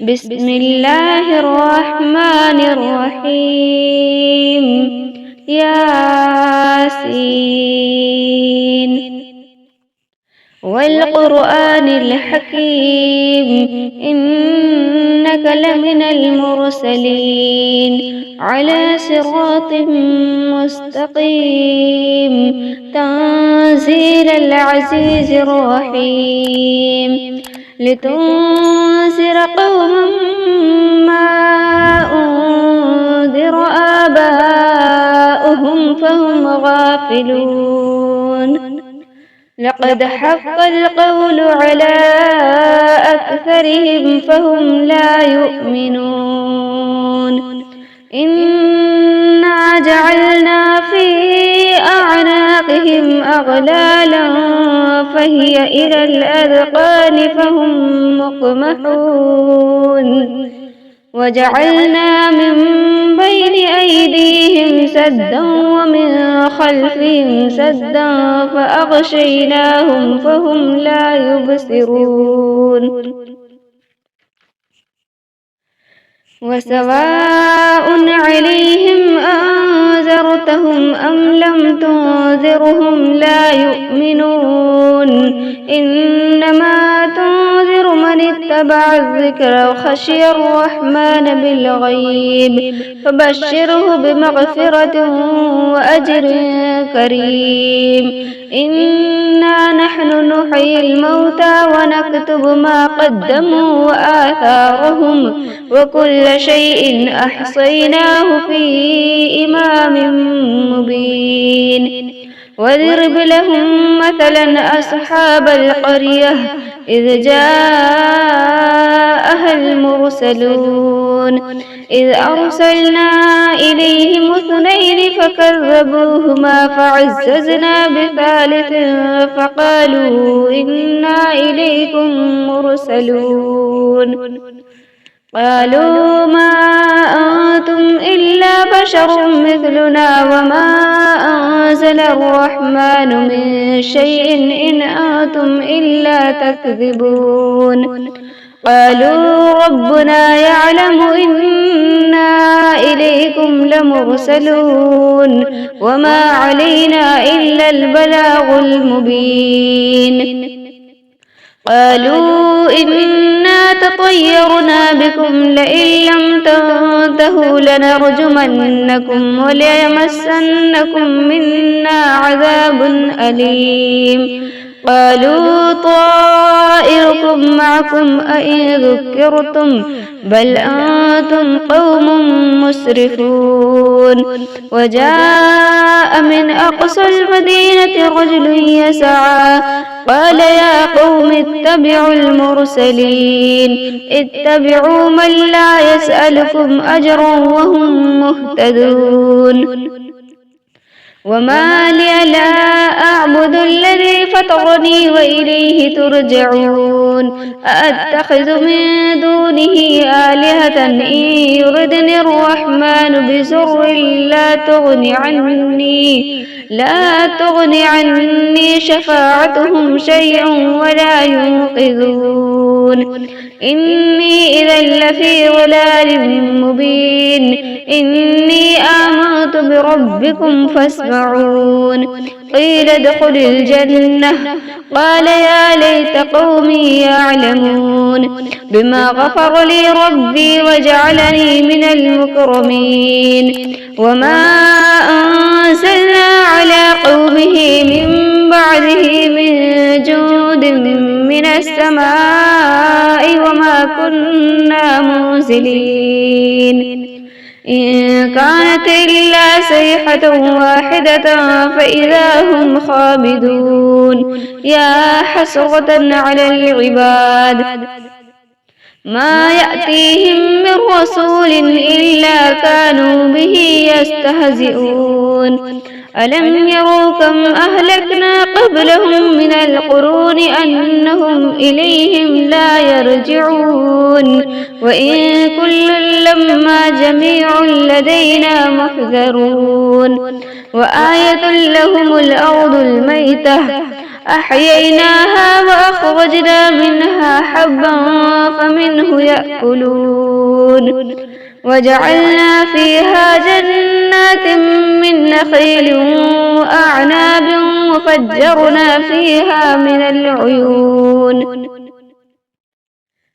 بسم الله الرحمن الرحيم. ياسين والقرآن الحكيم، إنك لمن المرسلين على صراط مستقيم، تنزيل العزيز الرحيم، لتنذر قوما ما أنذر آباؤهم فهم غافلون. لقد حق القول على أكثرهم فهم لا يؤمنون. إنا جعلنا في أعناقهم أغلالا فهي إلى الأذقان فهم مقمحون. وجعلنا من بين أيديهم سدا ومن خلفهم سدا فأغشيناهم فهم لا يبصرون. وسواء عليهم أنذرتهم أم لم تنذرهم لا يؤمنون. إنما تنذر من اتبع الذكر وخشي الرحمن بالغيب فبشره بمغفرة وأجر كريم. إنا نحن نحيي الموتى ونكتب ما قدموا وآثارهم وكل شيء أحصيناه في إمام مبين. واضرب لهم مثلا أصحاب القرية إذ جاءها المرسلون إذ أرسلنا إليهم اثنين فكذبوهما فعززنا بثالث فقالوا إنا إليكم مرسلون. قالوا ما أنتم إلا بشر مثلنا وما أنزل الرحمن من شيء إن أنتم إلا تكذبون. قالوا ربنا يعلم إنا إليكم لمرسلون وما علينا إلا البلاغ المبين. قالوا إنا تطيرنا بكم لئن لم تنتهوا لنرجمنكم وليمسنكم منا عذاب أليم. قالوا طائركم معكم أئن ذكرتم بل أنتم قوم مسرفون. وجاء من أقصى المدينة رجل يسعى قال يا قوم اتبعوا المرسلين اتبعوا من لا يسألكم أجرا وهم مهتدون. وما لي لا أعبد الذي فطرني وإليه ترجعون. أأتخذ من دونه آلهة إن يردني الرحمن بسر لا تغن عني شفاعتهم شيئا ولا ينقذون. إني إذا لفي ضلال مبين. إني آمنت بربكم فاسمعون. قيل ادخل الجنة قال يا ليت قومي يعلمون بما غفر لي ربي وجعلني من المكرمين. وما أنزلنا على قومه من بعده من جود من السماء وما كنا منزلين. إن كانت إلا صيحة واحدة فإذا هم خامدون. يا حسرة على العباد ما يأتيهم من رسول إلا كانوا به يستهزئون. ألم يروا كم أهلكنا قبلهم من القرون أنهم إليهم لا يرجعون. وإن كل لما جميع لدينا محذرون. وآية لهم الأرض الميتة أحييناها وأخرجنا منها حبا فمنه يأكلون وجعلنا فيها جنات من نخيل وأعناب وفجرنا فيها من العيون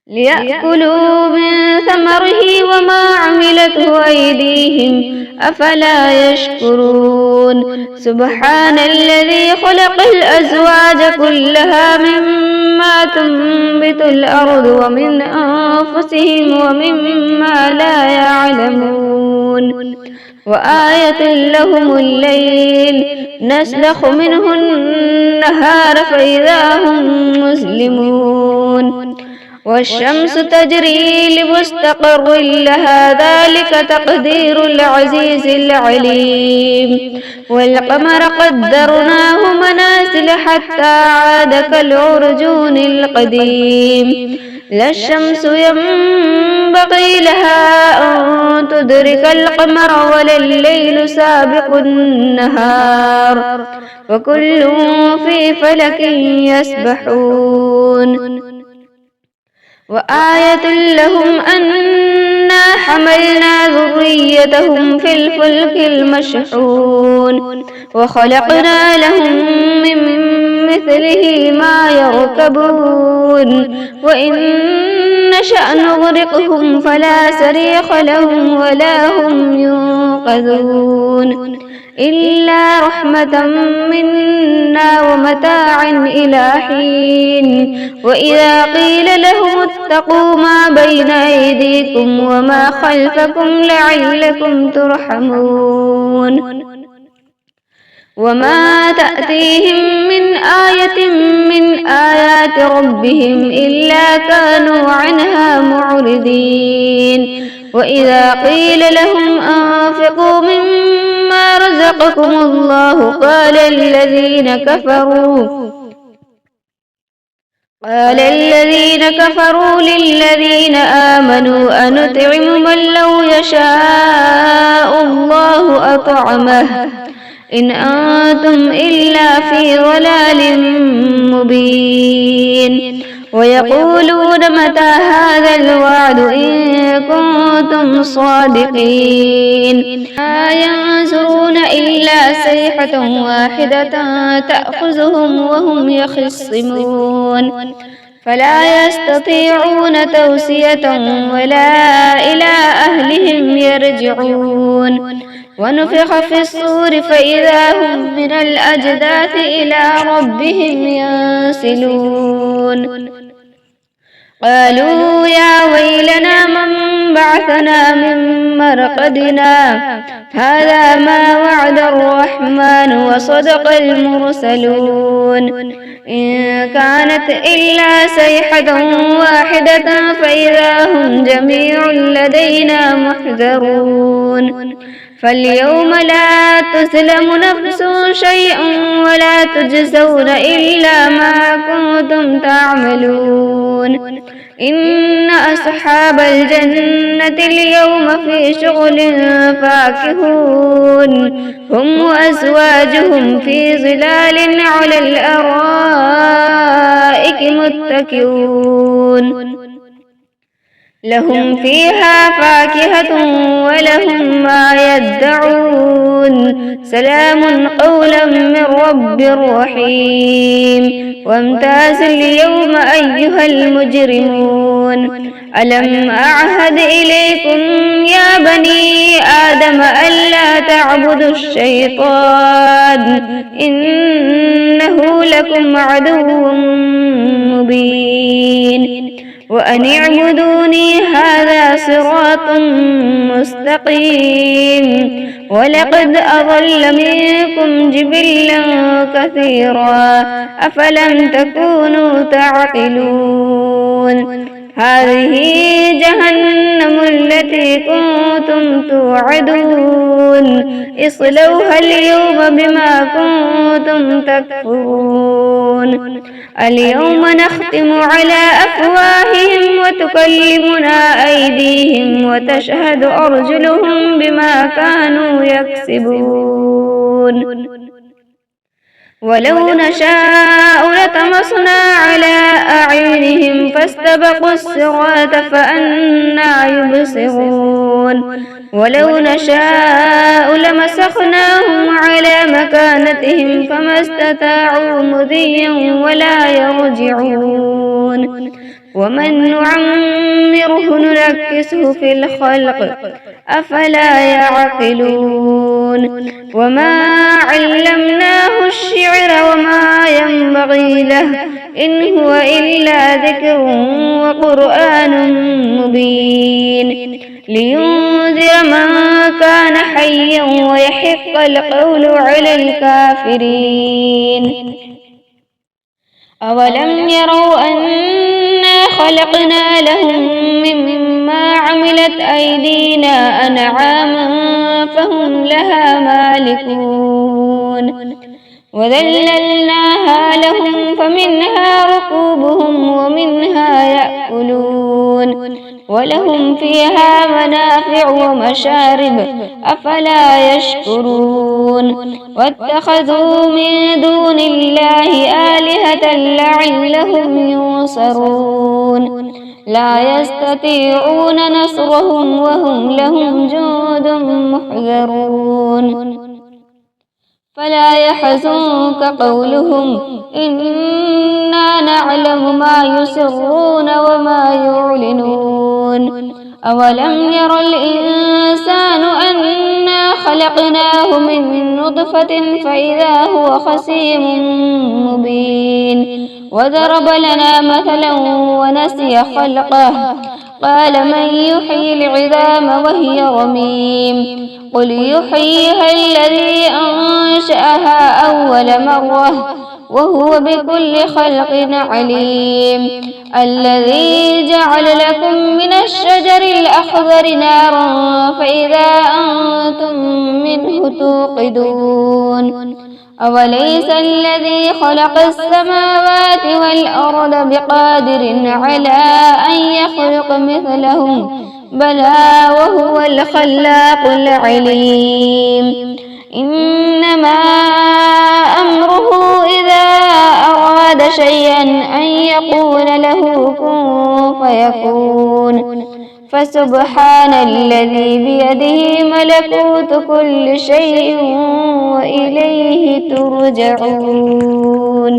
ليأكلوا من ثمره وما عملته أيديهم أفلا يشكرون سبحان الذي خلق الأزواج كلها مما تنبت الأرض ومن أنفسهم ومما لا يعلمون وآية لهم الليل نسلخ منه النهار فإذا هم مسلمون والشمس تجري لمستقر لها ذلك تقدير العزيز العليم والقمر قدرناه منازل حتى عاد كالعرجون القديم لا الشمس ينبغي لها أن تدرك القمر ولا الليل سابق النهار وكل في فلك يسبحون وآية لهم أنا حملنا ذريتهم في الفلك المشحون وخلقنا لهم من مثله ما يركبون وإن نشأ نغرقهم فلا صريخ لهم ولا هم ينقذون إلا رحمة منا ومتاعا إلى حين وإذا قيل لهم اتقوا ما بين أيديكم وما خلفكم لعلكم ترحمون وما تأتيهم من آية من آيات ربهم إلا كانوا عنها معرضين وإذا قيل لهم أنفقوا مما رزقكم الله قال الذين كفروا للذين آمنوا أنطعم من لو يشاء الله أطعمه إن أنتم إلا في ضلال مبين ويقولون متى هذا الوعد إن كنتم صادقين ما ينظرون إلا صيحة واحدة تأخذهم وهم يخصمون فلا يستطيعون توصية ولا إلى أهلهم يرجعون ونفخ في الصور فإذا هم من الأجداث إلى ربهم ينسلون قالوا يا ويلنا من بعثنا من مرقدنا هذا ما وعد الرحمن وصدق المرسلون إن كانت إلا صيحة واحدة فإذا هم جميع لدينا محذرون فاليوم لا تظلم نفس شيئا ولا تجزون إلا ما كنتم تعملون إن أصحاب الجنة اليوم في شغل فاكهون هم وأزواجهم في ظلال على الأرائك متكئون لهم فيها فاكهة ولهم ما يدعون سلام قولا من رب رحيم وامتاز اليوم أيها المجرمون ألم أعهد إليكم يا بني آدم ألا تعبدوا الشيطان إنه لكم عدو مبين وأن اعبدوني هذا صراط مستقيم ولقد أضل منكم جبلا كثيرا أفلم تكونوا تعقلون هذه جهنم التي كنتم توعدون اصلوها اليوم بما كنتم تكفرون اليوم نختم على أفواههم وتكلمنا أيديهم وتشهد أرجلهم بما كانوا يكسبون ولو نشاء لطمسنا على أعينهم فاستبقوا الصراط فأنى يبصرون ولو نشاء لمسخناهم على مكانتهم فما استطاعوا مضيا ولا يرجعون ومن نعمره نركسه في الخلق أفلا يعقلون وما علمناه الشعر وما ينبغي له إن هو إلا ذكر وقرآن مبين لينذر من كان حيا ويحق القول على الكافرين أولم يروا أنا خلقنا لهم مما عملت أيدينا أنعاما فهم لها مالكون وذللناها لهم فمنها ركوبهم ومنها يأكلون ولهم فيها منافع ومشارب أفلا يشكرون واتخذوا من دون الله آلهة لعلهم ينصرون لا يستطيعون نصرهم وهم لهم جند محضرون فلا يحزنك قولهم إنا نعلم ما يسرون وما يعلنون أولم ير الإنسان أنا خلقناه من نطفة فإذا هو خصيم مبين وضرب لنا مثلا ونسي خلقه قال من يحيي العظام وهي رميم قل يحييها الذي أنشأها أول مرة وهو بكل خلق عليم الذي جعل لكم من الشجر الأخضر نارا فإذا أنتم منه توقدون أوليس الذي خلق السماوات والأرض بقادر على أن يخلق مثلهم بلى وهو الخلاق العليم إنما أمره إذا أراد شيئا أن يقول له كن فيكون فسبحان الذي بيده ملكوت كل شيء وإليه ترجعون